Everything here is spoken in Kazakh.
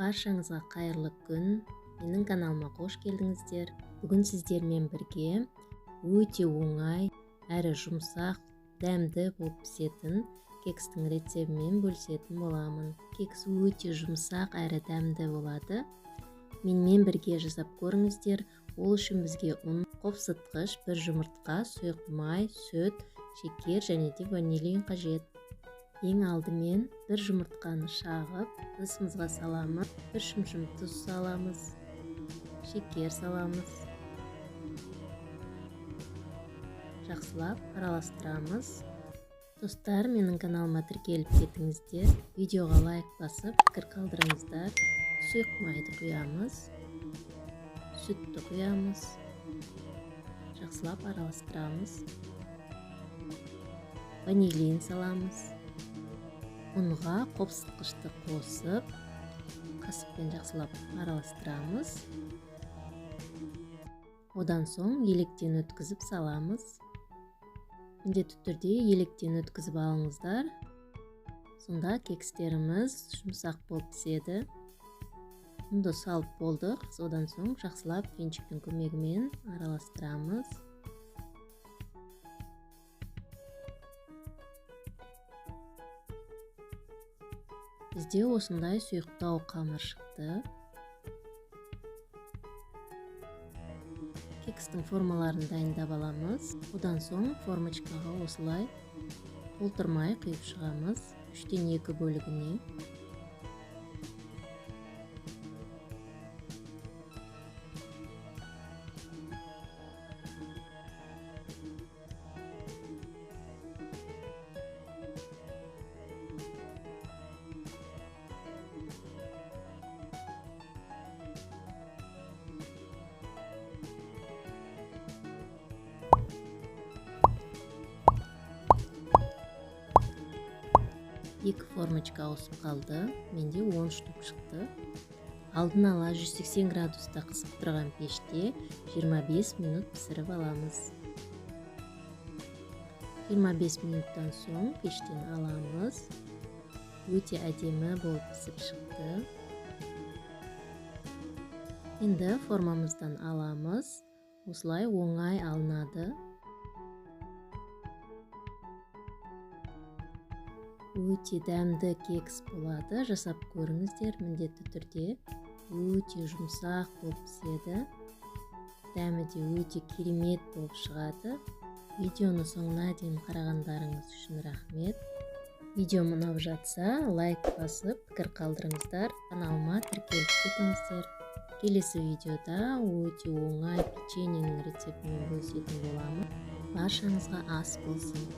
Баршаңызға қайырлы күн. Менің каналыма қош келдіңіздер. Бүгін сіздермен бірге өте оңай әрі жұмсақ, дәмді болып пісетін кекстің рецебімен бөлісетін боламын. Кекс өте жұмсақ әрі дәмді болады. Менімен бірге жасап көріңіздер. Ол үшін бізге ұн, қопсытқыш, бір жұмыртқа, сұйық май, сүт, шекер және де ванилин қажет. Ең алдымен бір жұмыртқаны шағып, ыдысымызға саламыз, бір шымшым тұз саламыз, шекер саламыз. Жақсылап араластырамыз. Достар, менің каналыма тіркеліп кетіңіздер. Видеоға лайк басып, пікір қалдырыңыздар. Сұйық майды құямыз, сүтті құямыз. Жақсылап араластырамыз. Ванилин саламыз. Ұнға қопсытқышты қосып, қасықпен жақсылап араластырамыз. Одан соң електен өткізіп саламыз. Міндетті түрде електен өткізіп алыңыздар. Сонда кекстеріміз жұмсақ болып піседі. Ұнды салып болдық. Одан соң жақсылап венчиктің көмегімен араластырамыз. Бізде осындай сұйықтау қамыр шықты. Кекстің формаларын дайындап аламыз. Одан соң формочкаға осылай толтырмай құйып шығамыз. 3-2 бөлігіне. Екі формочка ауысып қалды. Менде 10 штук шықты. Алдын ала 180 градуста қысып тұрған пеште 25 минут пісіріп аламыз. 25 минуттан соң пештен аламыз. Өте әдемі болып пісіп шықты. Енді формамыздан аламыз. Осылай оңай алынады. Өте дәмді кекс болады. Жасап көріңіздер, міндетті түрде. Өте жұмсақ болып піседі. Дәмі де өте керемет болып шығады. Видеоны соңына дейін қарағандарыңыз үшін рахмет. Видео ұнап жатса, лайк басып, пікір қалдырыңыздар. Каналыма тіркеліп кетіңіздер. Келесі видеода өте оңай печеньенің рецептімен бөлісетін боламын. Баршаңызға ас болсын.